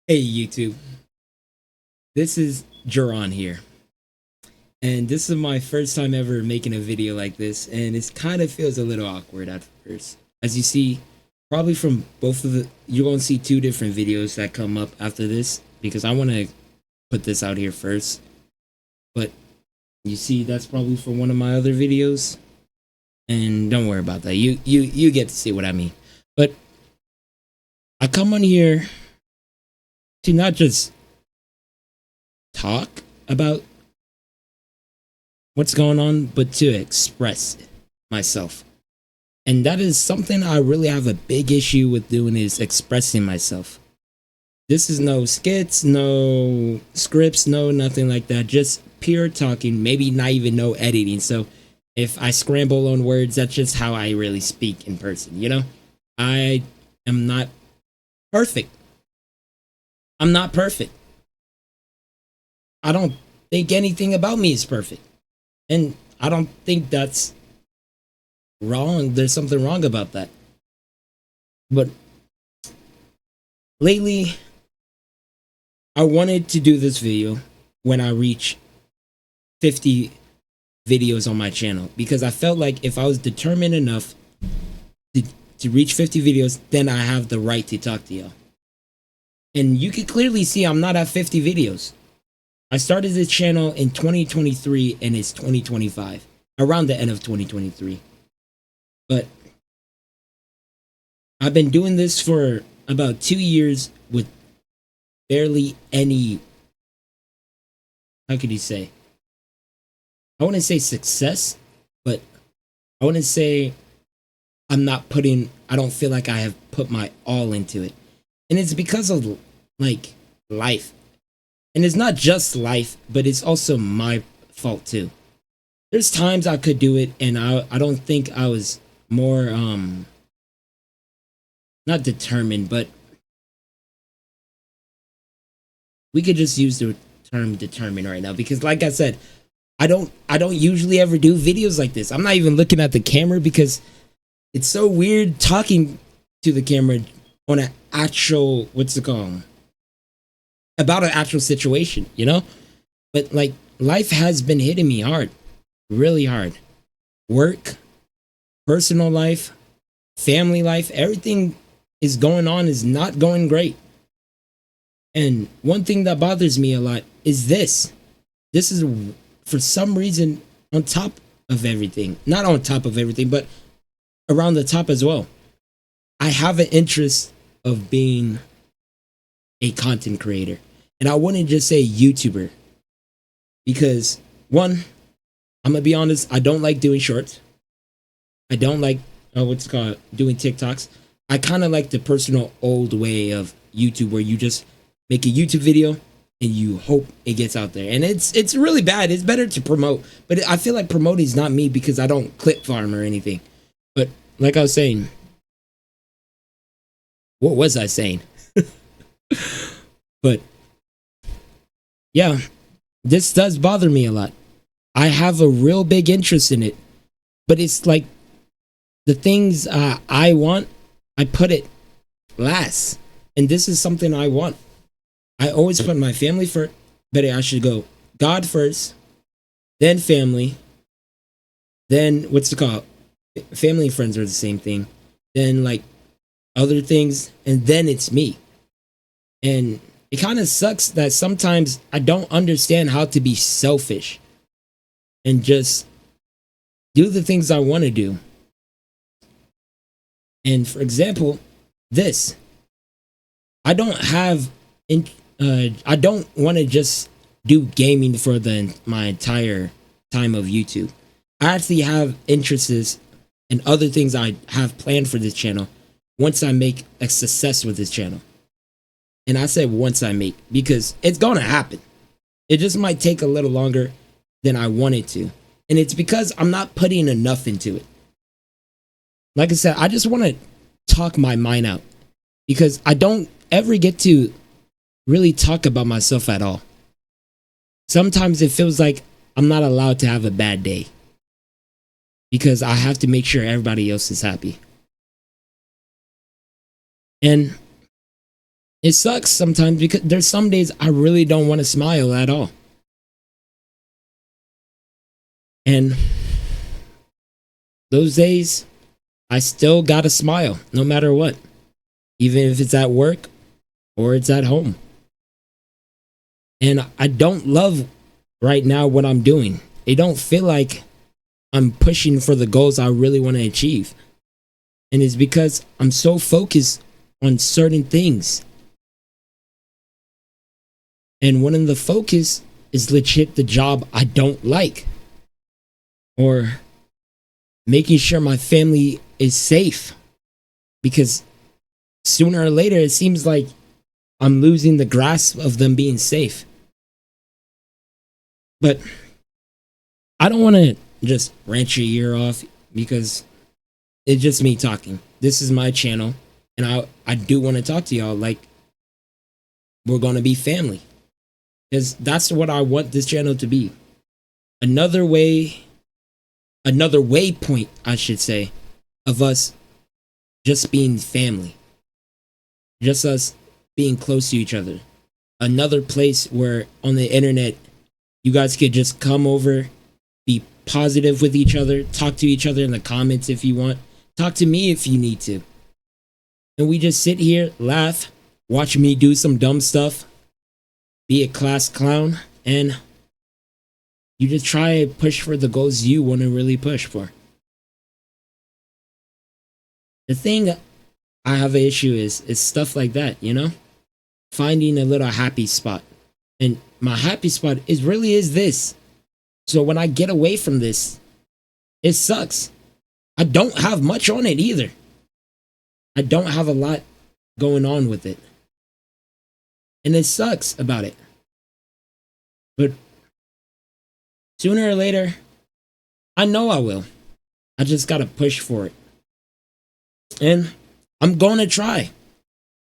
Hey YouTube, this is Jaron here, and this is my first time ever making a video like this, and it kind of feels a little awkward at first. As you see, probably from both of you're going to see two different videos that come up after this, because I want to put this out here first, but you see that's probably for one of my other videos, and don't worry about that, you get to see what I mean. But I come on here to not just talk about what's going on, but to express myself. And that is something I really have a big issue with doing, is expressing myself. This is no skits, no scripts, no nothing like that. Just pure talking, maybe not even no editing. So if I scramble on words, that's just how I really speak in person, you know? I am not perfect. I'm not perfect. I don't think anything about me is perfect. And I don't think that's wrong. There's something wrong about that. But lately, I wanted to do this video when I reach 50 videos on my channel, because I felt like if I was determined enough to, to reach 50 videos, then I have the right to talk to y'all. And you can clearly see I'm not at 50 videos. I started this channel in 2023 and it's 2025, around the end of 2023. But I've been doing this for about 2 years with barely any, how could you say? I wouldn't say success, but I wouldn't say I don't feel like I have put my all into it. And it's because of like life. And it's not just life, but it's also my fault too. There's times I could do it, and I don't think I was more not determined, but we could just use the term determined right now, because like I said, I don't usually ever do videos like this. I'm not even looking at the camera because it's so weird talking to the camera on an actual, what's it called? About an actual situation, you know? But like, life has been hitting me hard, really hard. Work, personal life, family life, everything is going on, is not going great. And one thing that bothers me a lot is this. This is, for some reason, on top of everything. Not on top of everything, but around the top as well. I have an interest of being a content creator. And I wouldn't just say YouTuber, because one, I'm gonna be honest, I don't like doing shorts. I don't like what's it called, doing TikToks. I kind of like the personal old way of YouTube, where you just make a YouTube video and you hope it gets out there. And it's really bad. It's better to promote, but I feel like promoting is not me, because I don't clip farm or anything. But like I was saying, what was I saying? But yeah, this does bother me a lot. I have a real big interest in it, but it's like the things I want, I put it last. And this is something I want. I always put my family first, but I should go God first, then family, then what's it called? Family and friends are the same thing. Then like other things, and then it's me. And it kind of sucks that sometimes I don't understand how to be selfish and just do the things I want to do. And for example, this, I don't have, I don't want to just do gaming for my entire time of YouTube. I actually have interests and other things I have planned for this channel once I make a success with this channel. And I said once I make, because it's gonna happen. It just might take a little longer than I want it to. And it's because I'm not putting enough into it. Like I said, I just want to talk my mind out, because I don't ever get to really talk about myself at all. Sometimes it feels like I'm not allowed to have a bad day, because I have to make sure everybody else is happy. And it sucks sometimes because there's some days I really don't want to smile at all. And those days, I still gotta smile no matter what, even if it's at work or it's at home. And I don't love right now what I'm doing. It don't feel like I'm pushing for the goals I really want to achieve. And it's because I'm so focused on certain things. And one of the focus is legit the job I don't like. Or making sure my family is safe. Because sooner or later, it seems like I'm losing the grasp of them being safe. But I don't want to just rant your ear off because it's just me talking. This is my channel. And I do want to talk to y'all like we're going to be family. Because that's what I want this channel to be. Another waypoint, I should say, of us just being family. Just us being close to each other. Another place where on the internet, you guys could just come over, be positive with each other, talk to each other in the comments if you want, talk to me if you need to. And we just sit here, laugh, watch me do some dumb stuff, be a class clown, and you just try and push for the goals you want to really push for. The thing I have an issue is stuff like that, you know? Finding a little happy spot. And my happy spot really is this. So when I get away from this, it sucks. I don't have much on it either. I don't have a lot going on with it. And it sucks about it. But sooner or later, I know I will. I just gotta push for it. And I'm gonna try.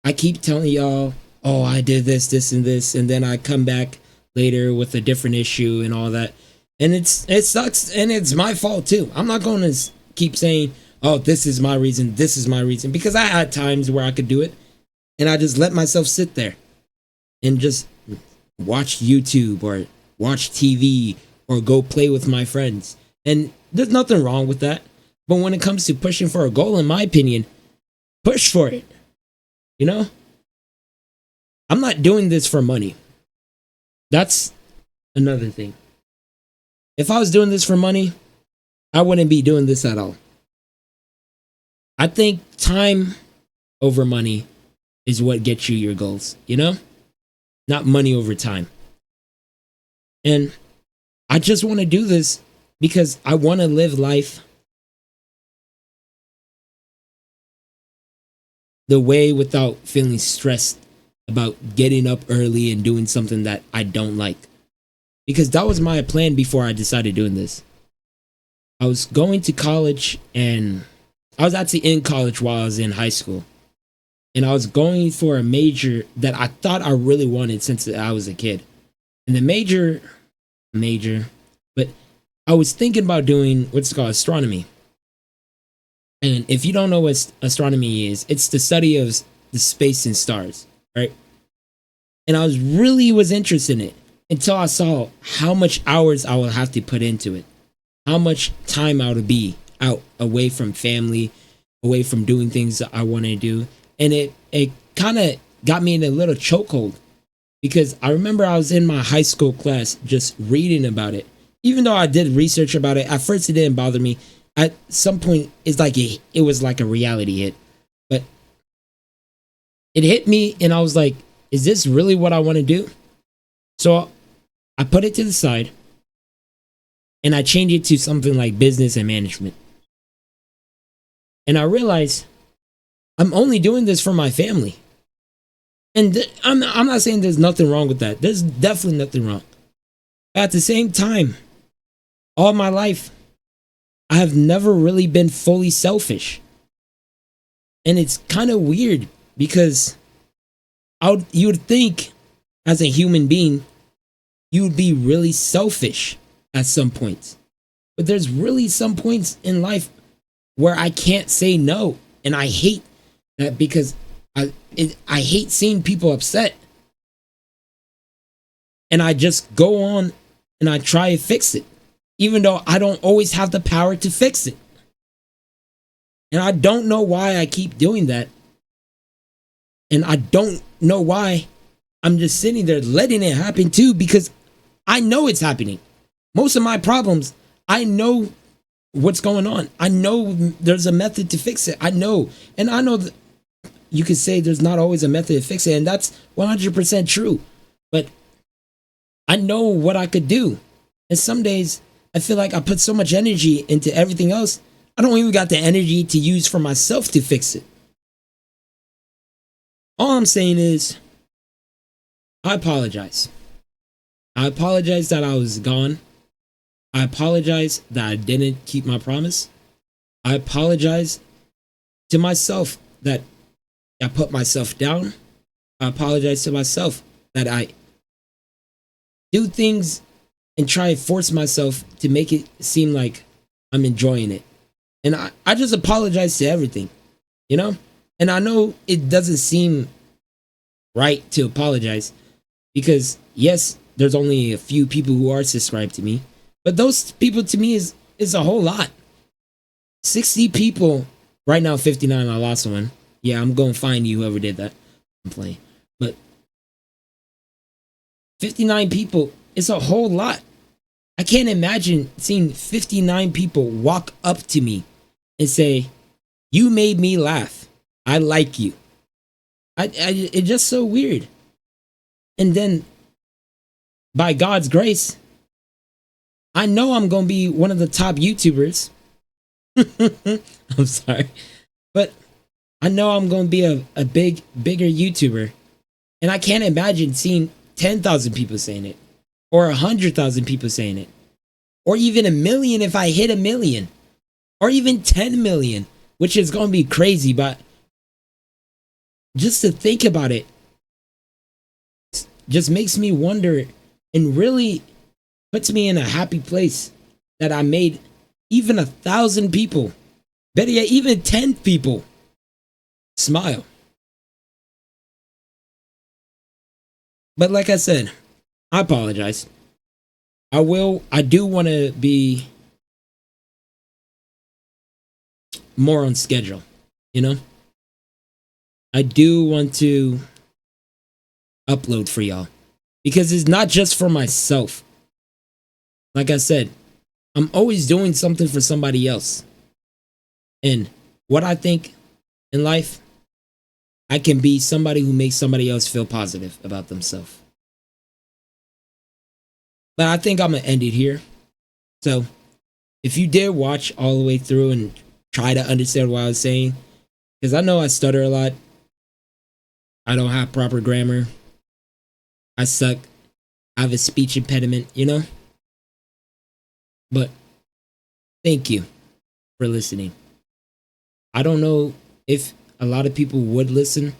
I keep telling y'all, oh, I did this, this, and this, and then I come back later with a different issue and all that. And it sucks, and it's my fault too. I'm not gonna keep saying, oh, this is my reason, because I had times where I could do it, and I just let myself sit there and just watch YouTube or watch TV or go play with my friends. And there's nothing wrong with that. But when it comes to pushing for a goal, in my opinion, push for it. You know? I'm not doing this for money. That's another thing. If I was doing this for money, I wouldn't be doing this at all. I think time over money is what gets you your goals, you know? Not money over time. And I just want to do this because I want to live life the way without feeling stressed about getting up early and doing something that I don't like. Because that was my plan before I decided doing this. I was going to college, and I was actually in college while I was in high school. And I was going for a major that I thought I really wanted since I was a kid. And the major, but I was thinking about doing what's called astronomy. And if you don't know what astronomy is, it's the study of the space and stars, right? And I was interested in it until I saw how much hours I would have to put into it, how much time I would be out away from family, away from doing things that I want to do. And it kind of got me in a little chokehold because I remember I was in my high school class just reading about it. Even though I did research about it, at first it didn't bother me. At some point, it's like it was like a reality hit. But it hit me and I was like, is this really what I want to do? So I put it to the side and I changed it to something like business and management. And I realized I'm only doing this for my family. And I'm not saying there's nothing wrong with that. There's definitely nothing wrong. At the same time, all my life, I have never really been fully selfish. And it's kind of weird because you would think as a human being, you would be really selfish at some points. But there's really some points in life where I can't say no. And I hate that because I hate seeing people upset, and I just go on and I try to fix it, even though I don't always have the power to fix it. And I don't know why I keep doing that. And I don't know why I'm just sitting there letting it happen too, because I know it's happening. Most of my problems, I know what's going on. I know there's a method to fix it. I know. And I know that you could say there's not always a method to fix it, and that's 100% true. But I know what I could do. And some days I feel like I put so much energy into everything else, I don't even got the energy to use for myself to fix it. All I'm saying is, I apologize. I apologize that I was gone. I apologize that I didn't keep my promise. I apologize to myself that I put myself down. I apologize to myself that I do things and try to force myself to make it seem like I'm enjoying it. And I just apologize to everything, you know? And I know it doesn't seem right to apologize because, yes, there's only a few people who are subscribed to me, but those people to me is a whole lot. 60 people, right now 59, I lost one. Yeah, I'm going to find you, whoever did that. I'm playing. But 59 people is a whole lot. I can't imagine seeing 59 people walk up to me and say, "You made me laugh. I like you." It's just so weird. And then, by God's grace, I know I'm going to be one of the top YouTubers. I'm sorry. But I know I'm going to be a bigger YouTuber. And I can't imagine seeing 10,000 people saying it. Or 100,000 people saying it. Or even 1 million if I hit 1 million. Or even 10 million. Which is going to be crazy. But just to think about it just makes me wonder and really puts me in a happy place that I made even 1,000 people, better yet, even 10 people smile. But like I said, I apologize. I do want to be more on schedule, you know? I do want to upload for y'all because it's not just for myself. Like I said, I'm always doing something for somebody else. And what I think in life, I can be somebody who makes somebody else feel positive about themselves. But I think I'm going to end it here. So if you did watch all the way through and try to understand what I was saying, because I know I stutter a lot. I don't have proper grammar. I suck. I have a speech impediment, you know? But thank you for listening. I don't know if a lot of people would listen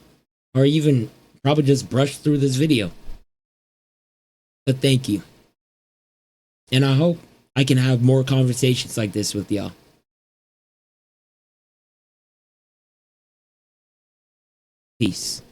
or even probably just brush through this video. But thank you. And I hope I can have more conversations like this with y'all. Peace.